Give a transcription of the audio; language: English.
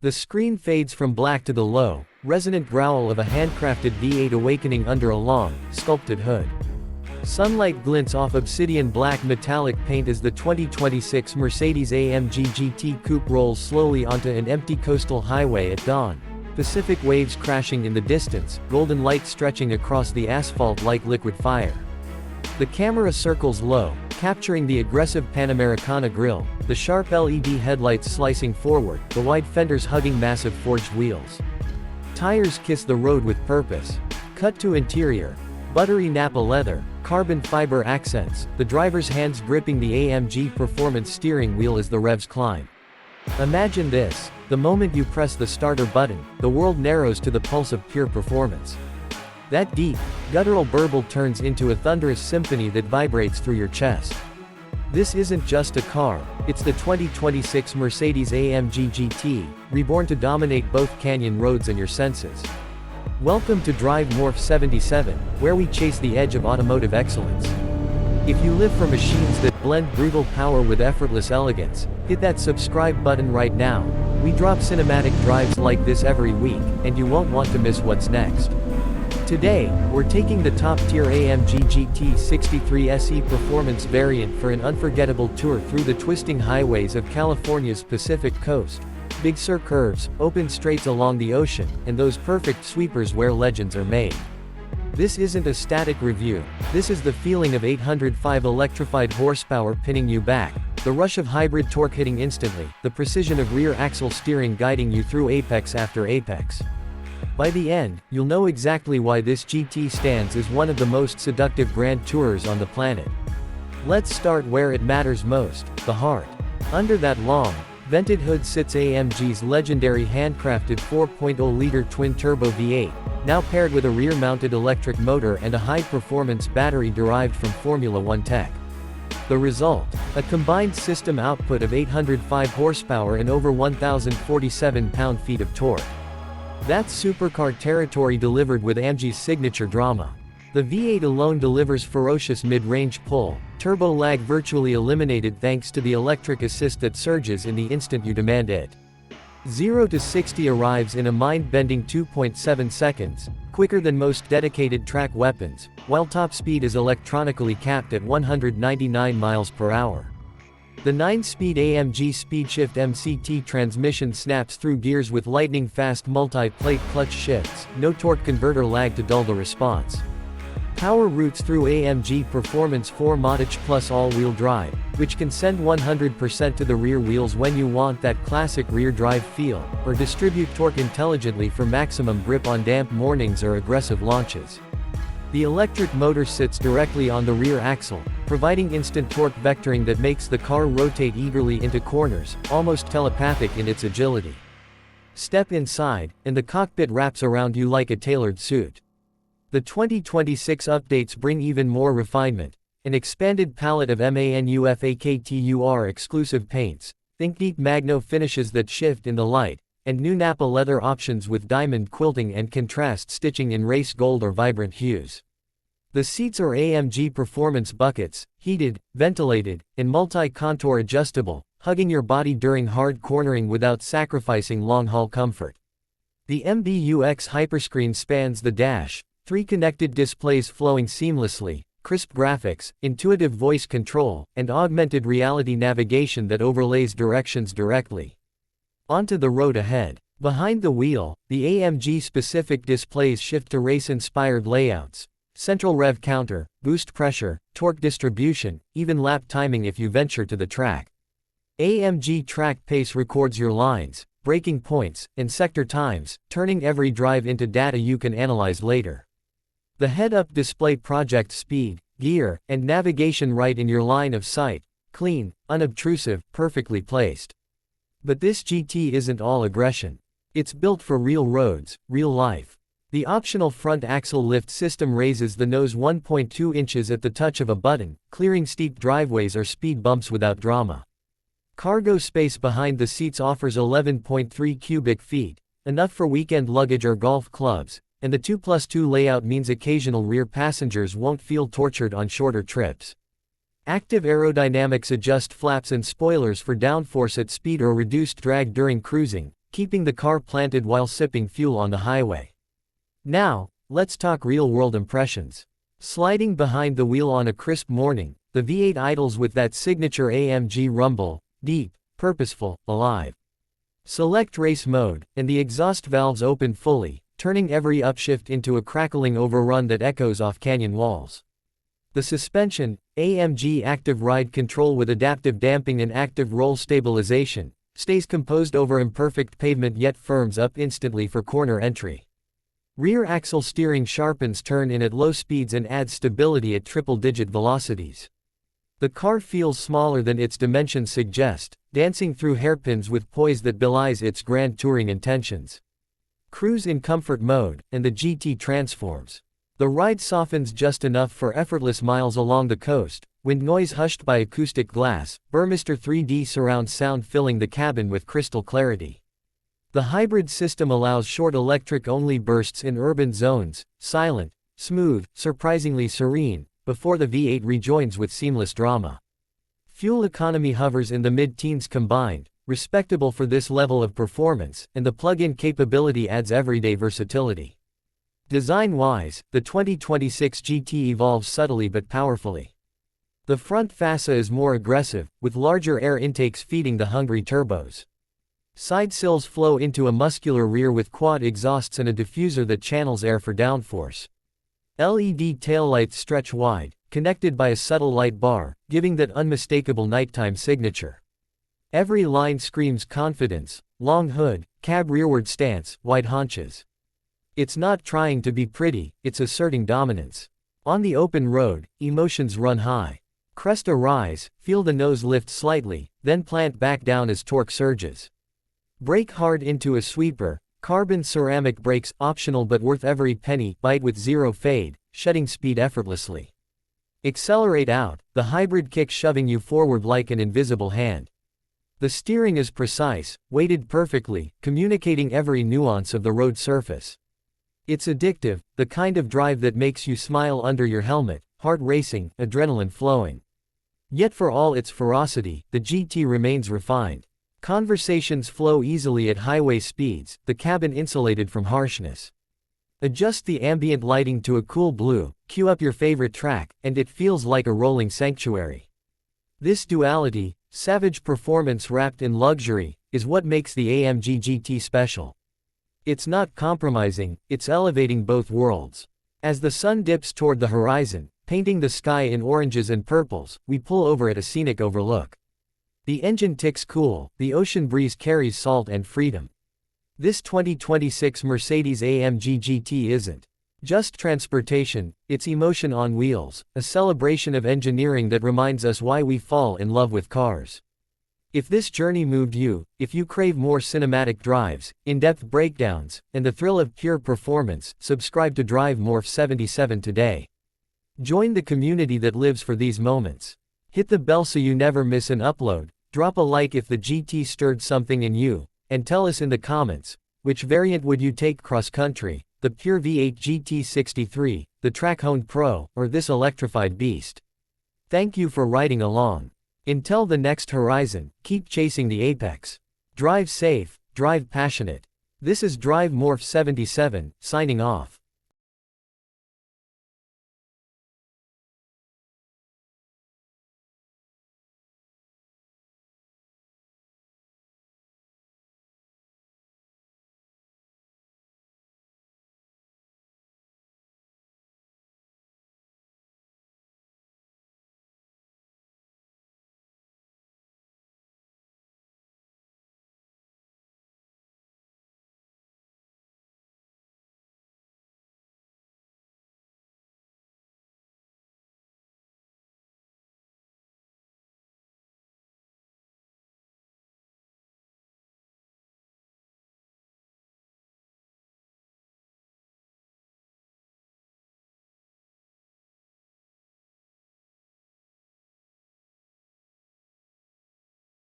The screen fades from black to the low, resonant growl of a handcrafted V8 awakening under a long, sculpted hood. Sunlight glints off obsidian black metallic paint as the 2026 Mercedes-AMG GT coupe rolls slowly onto an empty coastal highway at dawn. Pacific waves crashing in the distance, golden light stretching across the asphalt like liquid fire. The camera circles low, capturing the aggressive Panamericana grille, the sharp LED headlights slicing forward, the wide fenders hugging massive forged wheels. Tires kiss the road with purpose. Cut to interior. Buttery Nappa leather, carbon fiber accents, the driver's hands gripping the AMG Performance steering wheel as the revs climb. Imagine this: the moment you press the starter button, the world narrows to the pulse of pure performance. That deep, guttural burble turns into a thunderous symphony that vibrates through your chest. This isn't just a car, it's the 2026 Mercedes-AMG GT, reborn to dominate both canyon roads and your senses. Welcome to Drive Morph 77, where we chase the edge of automotive excellence. If you live for machines that blend brutal power with effortless elegance, hit that subscribe button right now. We drop cinematic drives like this every week, and you won't want to miss what's next. Today, we're taking the top-tier AMG GT 63 SE Performance variant for an unforgettable tour through the twisting highways of California's Pacific Coast. Big Sur curves, open straights along the ocean, and those perfect sweepers where legends are made. This isn't a static review, this is the feeling of 805 electrified horsepower pinning you back, the rush of hybrid torque hitting instantly, the precision of rear axle steering guiding you through apex after apex. By the end, you'll know exactly why this GT stands as one of the most seductive grand tourers on the planet. Let's start where it matters most, the heart. Under that long, vented hood sits AMG's legendary handcrafted 4.0-liter twin-turbo V8, now paired with a rear-mounted electric motor and a high-performance battery derived from Formula One tech. The result? A combined system output of 805 horsepower and over 1,047 pound-feet of torque. That's supercar territory delivered with AMG's signature drama. The V8 alone delivers ferocious mid-range pull, turbo lag virtually eliminated thanks to the electric assist that surges in the instant you demand it. 0 to 60 arrives in a mind-bending 2.7 seconds, quicker than most dedicated track weapons, while top speed is electronically capped at 199 miles per hour. The 9-speed AMG SpeedShift MCT transmission snaps through gears with lightning-fast multi-plate clutch shifts, no torque converter lag to dull the response. Power routes through AMG Performance 4MATIC Plus all-wheel drive, which can send 100% to the rear wheels when you want that classic rear drive feel, or distribute torque intelligently for maximum grip on damp mornings or aggressive launches. The electric motor sits directly on the rear axle, providing instant torque vectoring that makes the car rotate eagerly into corners, almost telepathic in its agility. Step inside, and the cockpit wraps around you like a tailored suit. The 2026 updates bring even more refinement, an expanded palette of MANUFAKTUR exclusive paints, think deep magno finishes that shift in the light, and new Nappa leather options with diamond quilting and contrast stitching in race gold or vibrant hues. The seats are AMG Performance buckets, heated, ventilated, and multi-contour adjustable, hugging your body during hard cornering without sacrificing long-haul comfort. The MBUX hyperscreen spans the dash, 3 connected displays flowing seamlessly, crisp graphics, intuitive voice control, and augmented reality navigation that overlays directions directly onto the road ahead. Behind the wheel, the AMG-specific displays shift to race-inspired layouts, central rev counter, boost pressure, torque distribution, even lap timing if you venture to the track. AMG Track Pace records your lines, braking points, and sector times, turning every drive into data you can analyze later. The head-up display projects speed, gear, and navigation right in your line of sight, clean, unobtrusive, perfectly placed. But this GT isn't all aggression. It's built for real roads, real life. The optional front axle lift system raises the nose 1.2 inches at the touch of a button, clearing steep driveways or speed bumps without drama. Cargo space behind the seats offers 11.3 cubic feet, enough for weekend luggage or golf clubs, and the 2+2 layout means occasional rear passengers won't feel tortured on shorter trips. Active aerodynamics adjust flaps and spoilers for downforce at speed or reduced drag during cruising, keeping the car planted while sipping fuel on the highway. Now, let's talk real-world impressions. Sliding behind the wheel on a crisp morning, the V8 idles with that signature AMG rumble, deep, purposeful, alive. Select race mode, and the exhaust valves open fully, turning every upshift into a crackling overrun that echoes off canyon walls. The suspension, AMG Active Ride Control with adaptive damping and active roll stabilization, stays composed over imperfect pavement yet firms up instantly for corner entry. Rear axle steering sharpens turn in at low speeds and adds stability at triple-digit velocities. The car feels smaller than its dimensions suggest, dancing through hairpins with poise that belies its grand touring intentions. Cruise in comfort mode, and the GT transforms. The ride softens just enough for effortless miles along the coast, wind noise hushed by acoustic glass, Burmester 3D surround sound filling the cabin with crystal clarity. The hybrid system allows short electric-only bursts in urban zones, silent, smooth, surprisingly serene, before the V8 rejoins with seamless drama. Fuel economy hovers in the mid-teens combined, respectable for this level of performance, and the plug-in capability adds everyday versatility. Design-wise, the 2026 GT evolves subtly but powerfully. The front fascia is more aggressive, with larger air intakes feeding the hungry turbos. Side sills flow into a muscular rear with quad exhausts and a diffuser that channels air for downforce. LED taillights stretch wide, connected by a subtle light bar, giving that unmistakable nighttime signature. Every line screams confidence: long hood, cab rearward stance, wide haunches. It's not trying to be pretty, it's asserting dominance. On the open road, emotions run high. Crest a rise, feel the nose lift slightly, then plant back down as torque surges. Brake hard into a sweeper, carbon ceramic brakes optional but worth every penny, bite with zero fade, shedding speed effortlessly. Accelerate out, the hybrid kick shoving you forward like an invisible hand. The steering is precise, weighted perfectly, communicating every nuance of the road surface. It's addictive, the kind of drive that makes you smile under your helmet, heart racing, adrenaline flowing. Yet for all its ferocity, the GT remains refined. Conversations flow easily at highway speeds, the cabin insulated from harshness. Adjust the ambient lighting to a cool blue, cue up your favorite track, and it feels like a rolling sanctuary. This duality, savage performance wrapped in luxury, is what makes the AMG GT special. It's not compromising, it's elevating both worlds. As the sun dips toward the horizon, painting the sky in oranges and purples, we pull over at a scenic overlook. The engine ticks cool, the ocean breeze carries salt and freedom. This 2026 Mercedes-AMG GT isn't just transportation, it's emotion on wheels, a celebration of engineering that reminds us why we fall in love with cars. If this journey moved you, if you crave more cinematic drives, in-depth breakdowns, and the thrill of pure performance, subscribe to Drive Morph 77 today. Join the community that lives for these moments. Hit the bell so you never miss an upload, drop a like if the GT stirred something in you, and tell us in the comments, which variant would you take cross-country, the pure V8 GT63, the track-honed Pro, or this electrified beast. Thank you for riding along. Until the next horizon, keep chasing the apex. Drive safe, drive passionate. This is Drive Morph 77, signing off.